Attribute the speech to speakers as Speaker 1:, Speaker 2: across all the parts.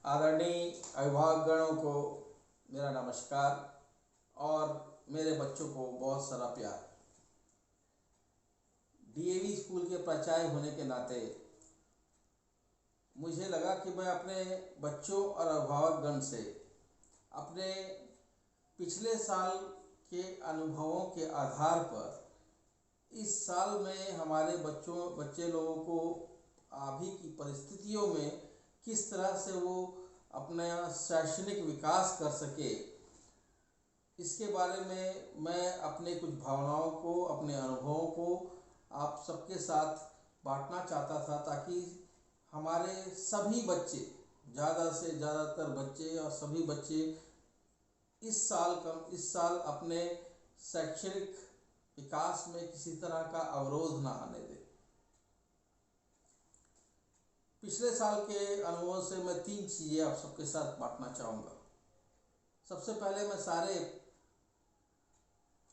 Speaker 1: आदरणीय अभिभावकगणों को मेरा नमस्कार और मेरे बच्चों को बहुत सारा प्यार। डीएवी स्कूल के प्राचार्य होने के नाते मुझे लगा कि मैं अपने बच्चों और अभिभावकगण से अपने पिछले साल के अनुभवों के आधार पर इस साल में हमारे बच्चे लोगों को अभी की परिस्थितियों में किस तरह से वो अपना शैक्षणिक विकास कर सके, इसके बारे में मैं अपने कुछ भावनाओं को, अपने अनुभवों को आप सबके साथ बांटना चाहता था, ताकि हमारे सभी बच्चे, ज़्यादा से ज़्यादातर बच्चे और सभी बच्चे इस साल अपने शैक्षणिक विकास में किसी तरह का अवरोध ना आने दें। पिछले साल के अनुभव से मैं 3 चीज़ें आप सबके साथ बांटना चाहूँगा। सबसे पहले मैं सारे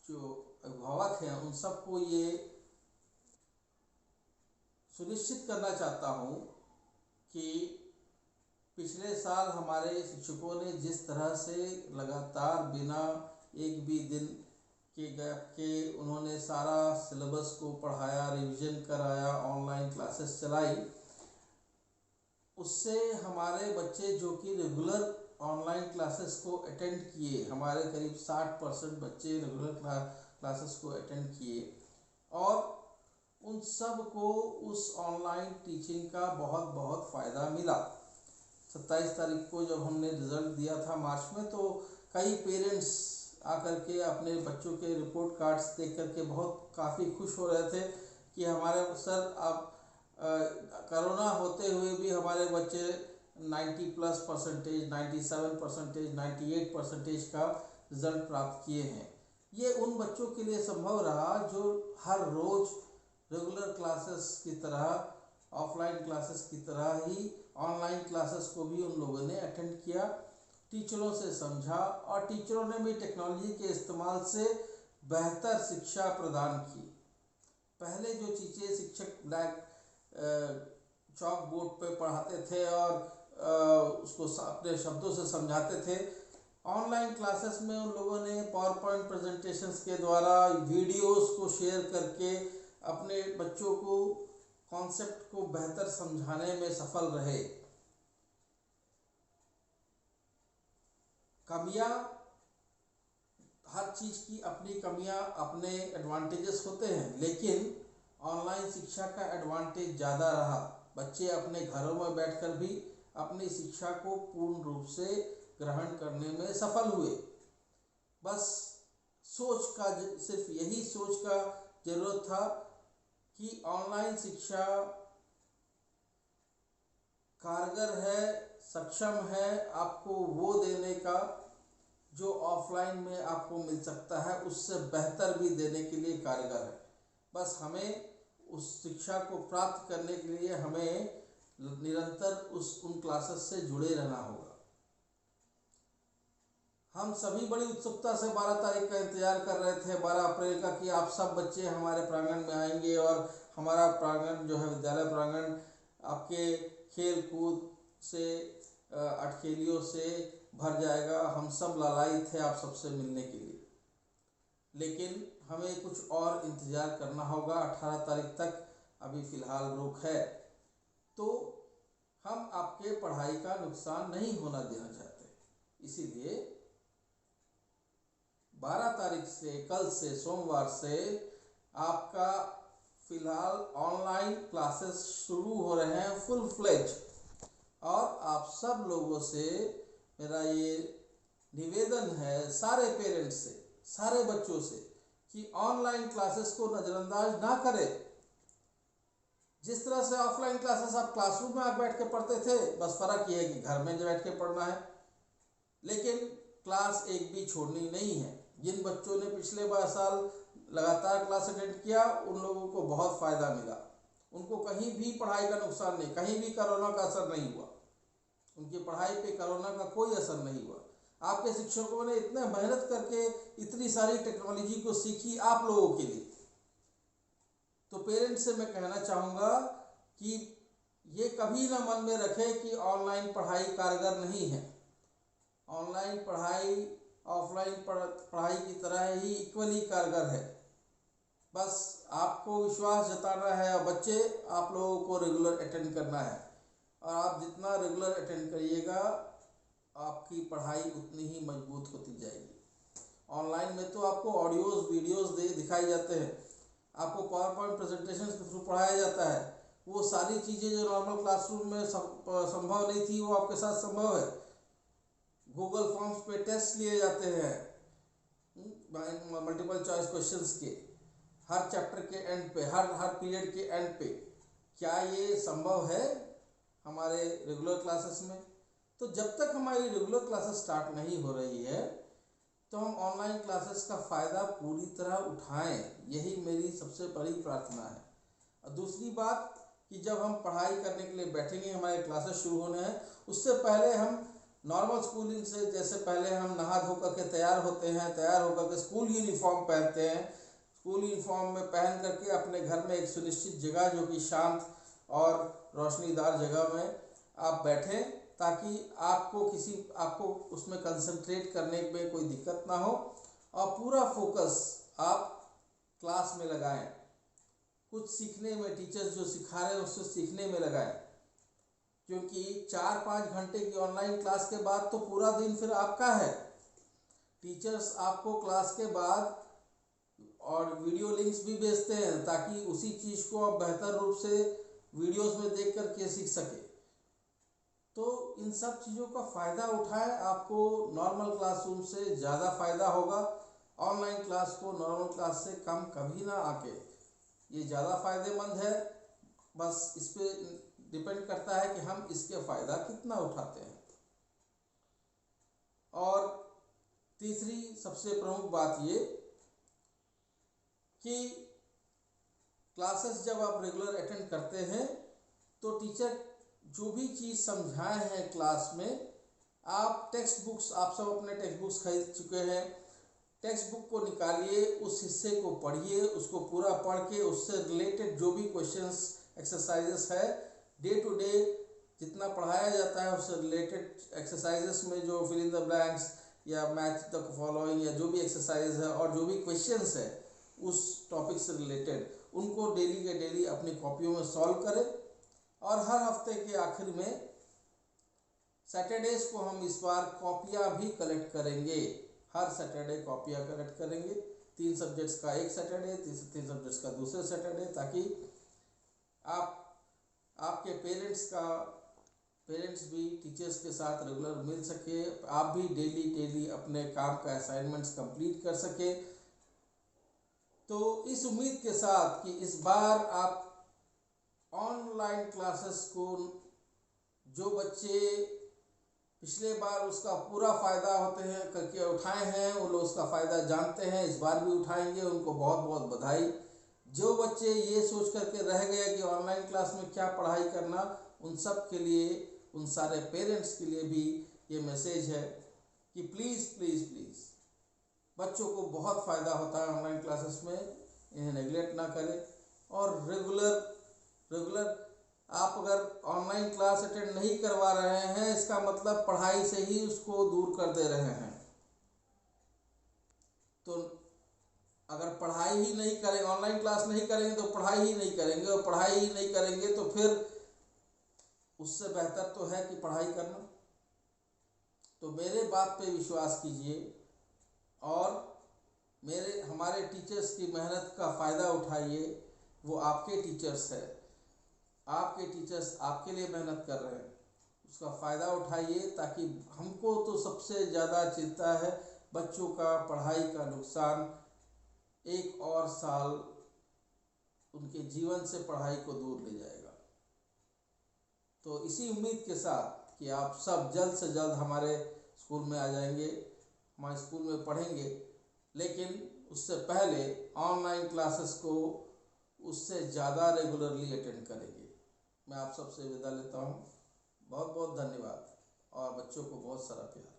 Speaker 1: जो अभिभावक हैं उन सबको ये सुनिश्चित करना चाहता हूँ कि पिछले साल हमारे शिक्षकों ने जिस तरह से लगातार बिना एक भी दिन के गैप के उन्होंने सारा सिलेबस को पढ़ाया, रिवीजन कराया, ऑनलाइन क्लासेस चलाई, उससे हमारे बच्चे जो कि रेगुलर ऑनलाइन क्लासेस को अटेंड किए, हमारे करीब 60% बच्चे रेगुलर क्लासेस को अटेंड किए और उन सब को उस ऑनलाइन टीचिंग का बहुत बहुत फ़ायदा मिला। 27 तारीख को जब हमने रिज़ल्ट दिया था मार्च में, तो कई पेरेंट्स आकर के अपने बच्चों के रिपोर्ट कार्ड्स देख करके काफ़ी खुश हो रहे थे कि हमारे सर अब कोरोना होते हुए भी हमारे बच्चे 90+%, 97%, 98% का रिज़ल्ट प्राप्त किए हैं। ये उन बच्चों के लिए संभव रहा जो हर रोज़ रेगुलर क्लासेस की तरह, ऑफलाइन क्लासेस की तरह ही ऑनलाइन क्लासेस को भी उन लोगों ने अटेंड किया, टीचरों से समझा और टीचरों ने भी टेक्नोलॉजी के इस्तेमाल से बेहतर शिक्षा प्रदान की। पहले जो चीज़ें शिक्षक ब्लैक चॉक बोर्ड पे पढ़ाते थे और उसको अपने शब्दों से समझाते थे, ऑनलाइन क्लासेस में उन लोगों ने पावर पॉइंट प्रेजेंटेशंस के द्वारा वीडियोस को शेयर करके अपने बच्चों को कॉन्सेप्ट को बेहतर समझाने में सफल रहे। कमियां, हर चीज़ की अपनी कमियां, अपने एडवांटेजेस होते हैं, लेकिन ऑनलाइन शिक्षा का एडवांटेज ज़्यादा रहा। बच्चे अपने घरों में बैठकर भी अपनी शिक्षा को पूर्ण रूप से ग्रहण करने में सफल हुए। बस सिर्फ यही सोच का ज़रूरत था कि ऑनलाइन शिक्षा कारगर है, सक्षम है आपको वो देने का जो ऑफलाइन में आपको मिल सकता है, उससे बेहतर भी देने के लिए कारगर है। बस हमें उस शिक्षा को प्राप्त करने के लिए हमें निरंतर उन क्लासेस से जुड़े रहना होगा। हम सभी बड़ी उत्सुकता से 12 तारीख का इंतज़ार कर रहे थे, 12 अप्रैल का, कि आप सब बच्चे हमारे प्रांगण में आएंगे और हमारा प्रांगण जो है, विद्यालय प्रांगण, आपके खेल कूद से, अटखेलियों से भर जाएगा। हम सब लालायित थे आप सबसे मिलने के लिए, लेकिन हमें कुछ और इंतज़ार करना होगा। 18 तारीख तक अभी फ़िलहाल रोक है, तो हम आपके पढ़ाई का नुकसान नहीं होना देना चाहते। इसीलिए 12 तारीख से, कल से, सोमवार से आपका फ़िलहाल ऑनलाइन क्लासेस शुरू हो रहे हैं फुल फ्लेज। और आप सब लोगों से मेरा ये निवेदन है, सारे पेरेंट्स से, सारे बच्चों से, कि ऑनलाइन क्लासेस को नज़रअंदाज ना करें। जिस तरह से ऑफलाइन क्लासेस आप क्लासरूम में बैठ के पढ़ते थे, बस फ़र्क ये है कि घर में बैठ के पढ़ना है, लेकिन क्लास एक भी छोड़नी नहीं है। जिन बच्चों ने पिछले 12 साल लगातार क्लास अटेंड किया, उन लोगों को बहुत फ़ायदा मिला। उनको कहीं भी पढ़ाई का नुकसान नहीं, कहीं भी कोरोना का असर नहीं हुआ, उनकी पढ़ाई पे कोरोना का कोई असर नहीं हुआ। आपके शिक्षकों ने इतने मेहनत करके इतनी सारी टेक्नोलॉजी को सीखी आप लोगों के लिए। तो पेरेंट्स से मैं कहना चाहूँगा कि ये कभी ना मन में रखे कि ऑनलाइन पढ़ाई कारगर नहीं है। ऑनलाइन पढ़ाई ऑफलाइन पढ़ाई की तरह ही इक्वली कारगर है। बस आपको विश्वास जताना है और बच्चे आप लोगों को रेगुलर अटेंड करना है, और आप जितना रेगुलर अटेंड करिएगा आपकी पढ़ाई उतनी ही मजबूत होती जाएगी। ऑनलाइन में तो आपको ऑडियोज वीडियोस दिखाई जाते हैं, आपको पावर पॉइंट प्रेजेंटेशन के थ्रू पढ़ाया जाता है। वो सारी चीज़ें जो नॉर्मल क्लासरूम में संभव नहीं थी वो आपके साथ संभव है। गूगल फॉर्म्स पे टेस्ट लिए जाते हैं मल्टीपल चॉइस क्वेश्चंस के, हर चैप्टर के एंड पे, हर पीरियड के एंड पे। क्या ये संभव है हमारे रेगुलर क्लासेस में? तो जब तक हमारी रेगुलर क्लासेस स्टार्ट नहीं हो रही है तो हम ऑनलाइन क्लासेस का फ़ायदा पूरी तरह उठाएं, यही मेरी सबसे बड़ी प्रार्थना है। और दूसरी बात कि जब हम पढ़ाई करने के लिए बैठेंगे, हमारे क्लासेस शुरू होने हैं, उससे पहले हम नॉर्मल स्कूलिंग से जैसे पहले हम नहा धो करके तैयार होते हैं, तैयार होकर के स्कूल यूनिफॉर्म पहनते हैं, स्कूल यूनिफॉर्म में पहन करके अपने घर में एक सुनिश्चित जगह जो कि शांत और रोशनीदार जगह में आप बैठें, ताकि आपको उसमें कंसंट्रेट करने में कोई दिक्कत ना हो और पूरा फोकस आप क्लास में लगाएं। कुछ सीखने में, टीचर्स जो सिखा रहे हैं उससे सीखने में लगाएं, क्योंकि 4-5 घंटे की ऑनलाइन क्लास के बाद तो पूरा दिन फिर आपका है। टीचर्स आपको क्लास के बाद और वीडियो लिंक्स भी भेजते हैं ताकि उसी चीज़ को आप बेहतर रूप से वीडियोस में देख कर के सीख सके। तो इन सब चीज़ों का फ़ायदा उठाएं, आपको नॉर्मल क्लासरूम से ज़्यादा फ़ायदा होगा। ऑनलाइन क्लास को नॉर्मल क्लास से कम कभी ना आके, ये ज़्यादा फ़ायदेमंद है। बस इस पे डिपेंड करता है कि हम इसके फ़ायदा कितना उठाते हैं। और तीसरी सबसे प्रमुख बात ये कि क्लासेस जब आप रेगुलर अटेंड करते हैं तो टीचर जो भी चीज़ समझाए हैं क्लास में, आप टेक्स्ट बुक्स, आप सब अपने टेक्स्ट बुक्स खरीद चुके हैं, टेक्स्ट बुक को निकालिए, उस हिस्से को पढ़िए, उसको पूरा पढ़ के उससे रिलेटेड जो भी क्वेश्चंस एक्सरसाइजेस है, डे टू डे जितना पढ़ाया जाता है उससे रिलेटेड एक्सरसाइजेस में जो फिल इन द ब्लैंक्स या मैच द फॉलोइंग या जो भी एक्सरसाइज है और जो भी क्वेश्चंस है उस टॉपिक से रिलेटेड, उनको डेली के डेली अपनी कॉपियों में सॉल्व करें। और हर हफ्ते के आखिर में सैटरडेज को हम इस बार कॉपियाँ भी कलेक्ट करेंगे। हर सैटरडे कॉपियाँ कलेक्ट करेंगे, 3 सब्जेक्ट्स का एक सैटरडे, 3 सब्जेक्ट्स का दूसरे सैटरडे, ताकि आपके पेरेंट्स भी टीचर्स के साथ रेगुलर मिल सके, आप भी डेली अपने काम का असाइनमेंट्स कंप्लीट कर सके। तो इस उम्मीद के साथ कि इस बार आप ऑनलाइन क्लासेस को, जो बच्चे पिछले बार उसका पूरा फ़ायदा होते हैं करके उठाए हैं, वो लोग उसका फ़ायदा जानते हैं, इस बार भी उठाएंगे, उनको बहुत बहुत बधाई। जो बच्चे ये सोच करके रह गए कि ऑनलाइन क्लास में क्या पढ़ाई करना, उन सब के लिए, उन सारे पेरेंट्स के लिए भी ये मैसेज है कि प्लीज़ प्लीज़ प्लीज़, बच्चों को बहुत फ़ायदा होता है ऑनलाइन क्लासेस में, इन्हें नेगलेक्ट ना करें। और रेगुलर आप अगर ऑनलाइन क्लास अटेंड नहीं करवा रहे हैं, इसका मतलब पढ़ाई से ही उसको दूर कर दे रहे हैं। तो अगर पढ़ाई ही नहीं करेंगे, ऑनलाइन क्लास नहीं करेंगे तो पढ़ाई ही नहीं करेंगे, और पढ़ाई ही नहीं करेंगे तो फिर उससे बेहतर तो है कि पढ़ाई करना। तो मेरे बात पे विश्वास कीजिए और हमारे टीचर्स की मेहनत का फ़ायदा उठाइए। वो आपके टीचर्स है, आपके टीचर्स आपके लिए मेहनत कर रहे हैं, उसका फ़ायदा उठाइए, ताकि हमको तो सबसे ज़्यादा चिंता है बच्चों का पढ़ाई का नुकसान। एक और साल उनके जीवन से पढ़ाई को दूर ले जाएगा। तो इसी उम्मीद के साथ कि आप सब जल्द से जल्द हमारे स्कूल में आ जाएंगे, हमारे स्कूल में पढ़ेंगे, लेकिन उससे पहले ऑनलाइन क्लासेस को उससे ज़्यादा रेगुलरली अटेंड करेंगे। मैं आप सबसे विदा लेता हूँ। बहुत बहुत धन्यवाद और बच्चों को बहुत सारा प्यार।